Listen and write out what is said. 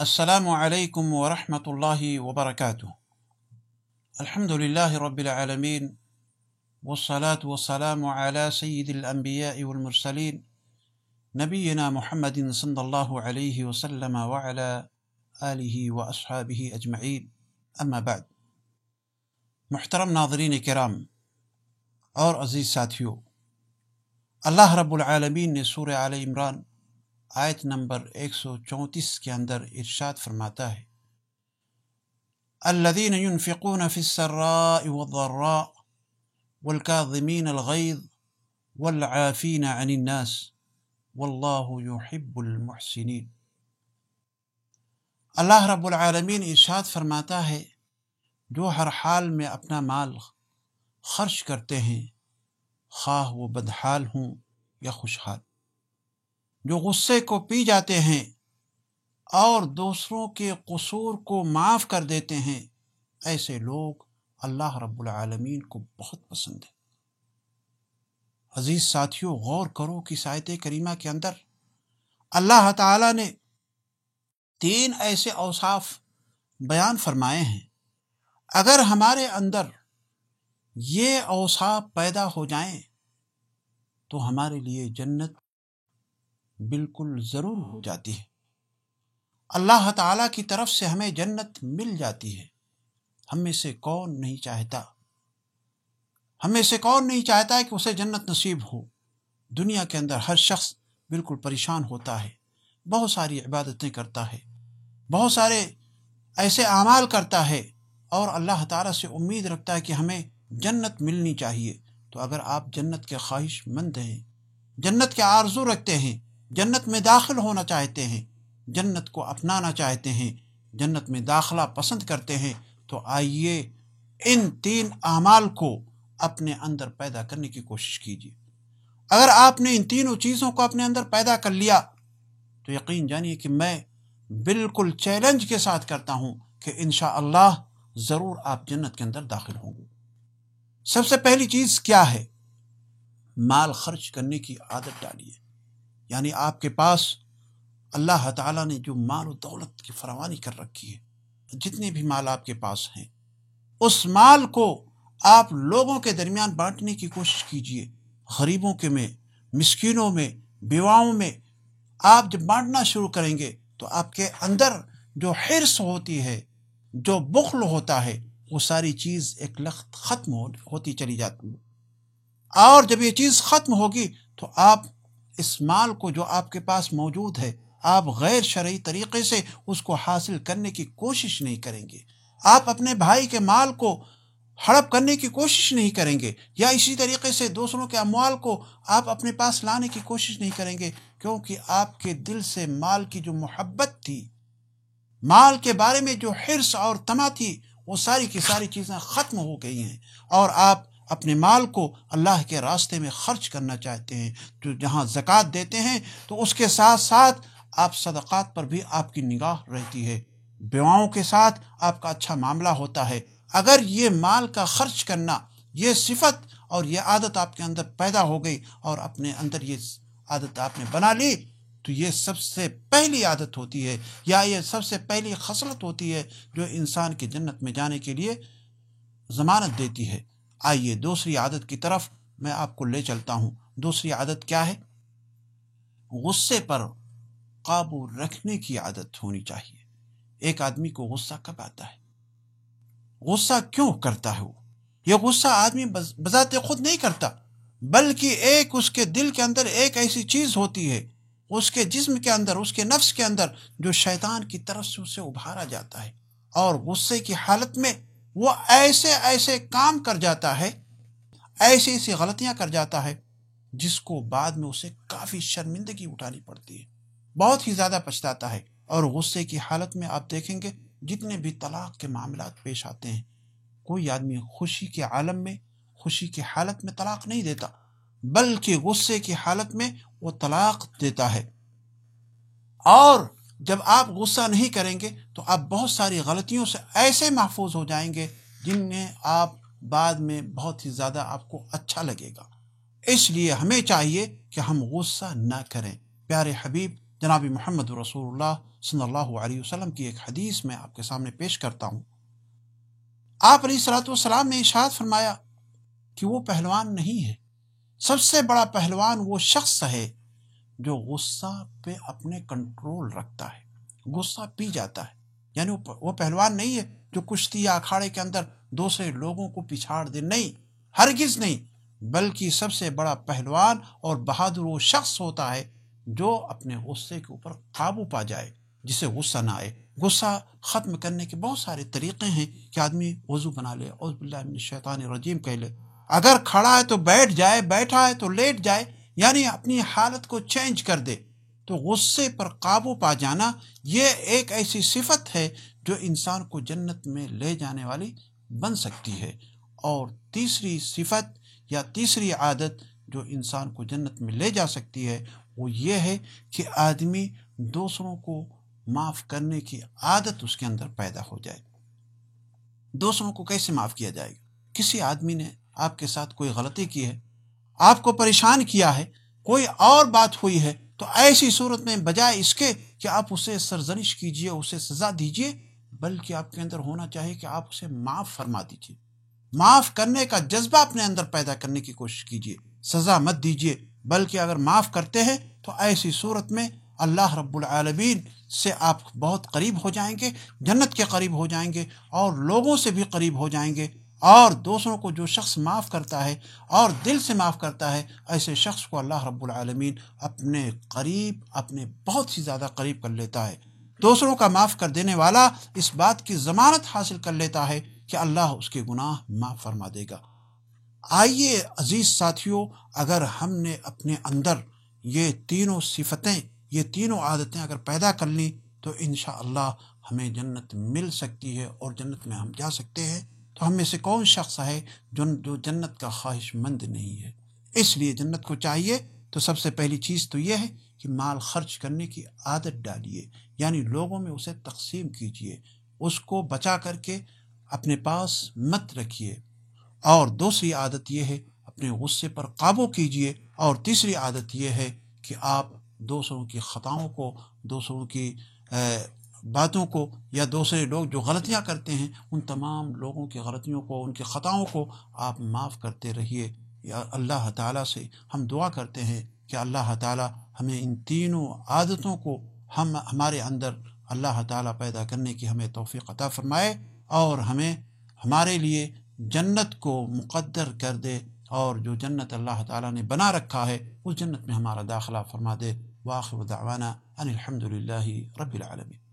السلام عليكم ورحمة الله وبركاته. الحمد لله رب العالمين، والصلاة والسلام على سيد الأنبياء والمرسلين نبينا محمد صلى الله عليه وسلم وعلى آله وأصحابه أجمعين. أما بعد، محترم ناظرین کرام اور عزیز ساتھیوں، اللہ رب العالمین نے سورہ آل عمران آیت نمبر 134 کے اندر ارشاد فرماتا ہے: الذين ينفقون في السراء والضراء والكاظمين الغيظ والعافين عن الناس والله يحب المحسنين۔ اللہ رب العالمین ارشاد فرماتا ہے، جو ہر حال میں اپنا مال خرچ کرتے ہیں، خواہ وہ بدحال ہوں یا خوشحال، جو غصے کو پی جاتے ہیں اور دوسروں کے قصور کو معاف کر دیتے ہیں، ایسے لوگ اللہ رب العالمین کو بہت پسند ہیں۔ عزیز ساتھیوں، غور کرو کہ اس آیت کریمہ کے اندر اللہ تعالی نے 3 ایسے اوصاف بیان فرمائے ہیں۔ اگر ہمارے اندر یہ اوصاف پیدا ہو جائیں تو ہمارے لیے جنت بالکل ضرور ہو جاتی ہے، اللہ تعالیٰ کی طرف سے ہمیں جنت مل جاتی ہے۔ ہم میں سے کون نہیں چاہتا کہ اسے جنت نصیب ہو؟ دنیا کے اندر ہر شخص بالکل پریشان ہوتا ہے، بہت ساری عبادتیں کرتا ہے، بہت سارے ایسے اعمال کرتا ہے اور اللہ تعالیٰ سے امید رکھتا ہے کہ ہمیں جنت ملنی چاہیے۔ تو اگر آپ جنت کے خواہش مند ہیں، جنت کے آرزو رکھتے ہیں، جنت میں داخل ہونا چاہتے ہیں، جنت کو اپنانا چاہتے ہیں، جنت میں داخلہ پسند کرتے ہیں، تو آئیے ان 3 اعمال کو اپنے اندر پیدا کرنے کی کوشش کیجیے۔ اگر آپ نے ان تینوں چیزوں کو اپنے اندر پیدا کر لیا تو یقین جانیے کہ میں بالکل چیلنج کے ساتھ کرتا ہوں کہ انشاءاللہ ضرور آپ جنت کے اندر داخل ہوں گے۔ سب سے پہلی چیز کیا ہے؟ مال خرچ کرنے کی عادت ڈالیے۔ یعنی آپ کے پاس اللہ تعالیٰ نے جو مال و دولت کی فراوانی کر رکھی ہے، جتنے بھی مال آپ کے پاس ہیں، اس مال کو آپ لوگوں کے درمیان بانٹنے کی کوشش کیجیے۔ غریبوں کے میں، مسکینوں میں، بیواؤں میں آپ جب بانٹنا شروع کریں گے تو آپ کے اندر جو حرص ہوتی ہے، جو بخل ہوتا ہے، وہ ساری چیز ایک لخت ختم ہوتی چلی جاتی ہے۔ اور جب یہ چیز ختم ہوگی تو آپ اس مال کو جو آپ کے پاس موجود ہے، آپ غیر شرعی طریقے سے اس کو حاصل کرنے کی کوشش نہیں کریں گے، آپ اپنے بھائی کے مال کو ہڑپ کرنے کی کوشش نہیں کریں گے، یا اسی طریقے سے دوسروں کے اموال کو آپ اپنے پاس لانے کی کوشش نہیں کریں گے، کیونکہ آپ کے دل سے مال کی جو محبت تھی، مال کے بارے میں جو حرص اور طمع تھی، وہ ساری کی ساری چیزیں ختم ہو گئی ہیں، اور آپ اپنے مال کو اللہ کے راستے میں خرچ کرنا چاہتے ہیں۔ جو جہاں زکوٰۃ دیتے ہیں تو اس کے ساتھ ساتھ آپ صدقات پر بھی آپ کی نگاہ رہتی ہے، بیواؤں کے ساتھ آپ کا اچھا معاملہ ہوتا ہے۔ اگر یہ مال کا خرچ کرنا، یہ صفت اور یہ عادت آپ کے اندر پیدا ہو گئی اور اپنے اندر یہ عادت آپ نے بنا لی، تو یہ سب سے پہلی عادت ہوتی ہے، یا یہ سب سے پہلی خصلت ہوتی ہے جو انسان کی جنت میں جانے کے لیے ضمانت دیتی ہے۔ آئیے دوسری عادت کی طرف میں آپ کو لے چلتا ہوں۔ دوسری عادت کیا ہے؟ غصے پر قابو رکھنے کی عادت ہونی چاہیے۔ ایک آدمی کو غصہ کب آتا ہے؟ غصہ کیوں کرتا ہے؟ یہ غصہ آدمی بذات خود نہیں کرتا، بلکہ ایک اس کے دل کے اندر ایک ایسی چیز ہوتی ہے، اس کے جسم کے اندر، اس کے نفس کے اندر، جو شیطان کی طرف سے اسے ابھارا جاتا ہے، اور غصے کی حالت میں وہ ایسے کام کر جاتا ہے، ایسی غلطیاں کر جاتا ہے، جس کو بعد میں اسے کافی شرمندگی اٹھانی پڑتی ہے، بہت ہی زیادہ پچھتاتا ہے۔ اور غصے کی حالت میں آپ دیکھیں گے جتنے بھی طلاق کے معاملات پیش آتے ہیں، کوئی آدمی خوشی کے عالم میں، خوشی کی حالت میں طلاق نہیں دیتا، بلکہ غصے کی حالت میں وہ طلاق دیتا ہے۔ اور جب آپ غصہ نہیں کریں گے تو آپ بہت ساری غلطیوں سے ایسے محفوظ ہو جائیں گے جن میں آپ بعد میں بہت ہی زیادہ آپ کو اچھا لگے گا۔ اس لیے ہمیں چاہیے کہ ہم غصہ نہ کریں۔ پیارے حبیب جناب محمد رسول اللہ صلی اللہ علیہ وسلم کی ایک حدیث میں آپ کے سامنے پیش کرتا ہوں۔ آپ علیہ الصلوۃ والسلام نے ارشاد فرمایا کہ وہ پہلوان نہیں ہے، سب سے بڑا پہلوان وہ شخص ہے جو غصہ پہ اپنے کنٹرول رکھتا ہے، غصہ پی جاتا ہے۔ یعنی وہ پہلوان نہیں ہے جو کشتی یا اکھاڑے کے اندر دوسرے لوگوں کو پچھاڑ دے، نہیں، ہرگز نہیں، بلکہ سب سے بڑا پہلوان اور بہادر وہ شخص ہوتا ہے جو اپنے غصے کے اوپر قابو پا جائے، جسے غصہ نہ آئے۔ غصہ ختم کرنے کے بہت سارے طریقے ہیں کہ آدمی وضو بنا لے، اعوذ باللہ من الشیطان الرجیم کہہ لے، اگر کھڑا ہے تو بیٹھ جائے، بیٹھا ہے تو لیٹ جائے، یعنی اپنی حالت کو چینج کر دے۔ تو غصے پر قابو پا جانا یہ ایک ایسی صفت ہے جو انسان کو جنت میں لے جانے والی بن سکتی ہے۔ اور تیسری صفت یا تیسری عادت جو انسان کو جنت میں لے جا سکتی ہے وہ یہ ہے کہ آدمی دوسروں کو معاف کرنے کی عادت اس کے اندر پیدا ہو جائے۔ دوسروں کو کیسے معاف کیا جائے گا؟ کسی آدمی نے آپ کے ساتھ کوئی غلطی کی ہے، آپ کو پریشان کیا ہے، کوئی اور بات ہوئی ہے، تو ایسی صورت میں بجائے اس کے کہ آپ اسے سرزنش کیجئے، اسے سزا دیجئے، بلکہ آپ کے اندر ہونا چاہیے کہ آپ اسے معاف فرما دیجئے، معاف کرنے کا جذبہ اپنے اندر پیدا کرنے کی کوشش کیجئے، سزا مت دیجئے، بلکہ اگر معاف کرتے ہیں تو ایسی صورت میں اللہ رب العالمین سے آپ بہت قریب ہو جائیں گے، جنت کے قریب ہو جائیں گے، اور لوگوں سے بھی قریب ہو جائیں گے۔ اور دوسروں کو جو شخص معاف کرتا ہے اور دل سے معاف کرتا ہے، ایسے شخص کو اللہ رب العالمین اپنے قریب، اپنے بہت ہی زیادہ قریب کر لیتا ہے۔ دوسروں کا معاف کر دینے والا اس بات کی ضمانت حاصل کر لیتا ہے کہ اللہ اس کے گناہ معاف فرما دے گا۔ آئیے عزیز ساتھیوں، اگر ہم نے اپنے اندر یہ تینوں صفتیں، یہ تینوں عادتیں اگر پیدا کر لیں تو انشاءاللہ ہمیں جنت مل سکتی ہے اور جنت میں ہم جا سکتے ہیں۔ تو ہم میں سے کون شخص ہے جو جنت کا خواہش مند نہیں ہے؟ اس لیے جنت کو چاہیے تو سب سے پہلی چیز تو یہ ہے کہ مال خرچ کرنے کی عادت ڈالیے، یعنی لوگوں میں اسے تقسیم کیجیے، اس کو بچا کر کے اپنے پاس مت رکھیے۔ اور دوسری عادت یہ ہے اپنے غصے پر قابو کیجیے، اور تیسری عادت یہ ہے کہ آپ دوسروں کی خطاؤں کو، دوسروں کی باتوں کو، یا دوسرے لوگ جو غلطیاں کرتے ہیں ان تمام لوگوں کی غلطیوں کو، ان کی خطاؤں کو آپ معاف کرتے رہیے۔ یا اللہ تعالیٰ سے ہم دعا کرتے ہیں کہ اللہ تعالیٰ ہمیں ان تینوں عادتوں کو ہمارے اندر اللہ تعالیٰ پیدا کرنے کی ہمیں توفیق عطا فرمائے، اور ہمیں ہمارے لیے جنت کو مقدر کر دے، اور جو جنت اللہ تعالیٰ نے بنا رکھا ہے اس جنت میں ہمارا داخلہ فرما دے۔ وآخر دعوانا ان الحمد للہ رب العالمین۔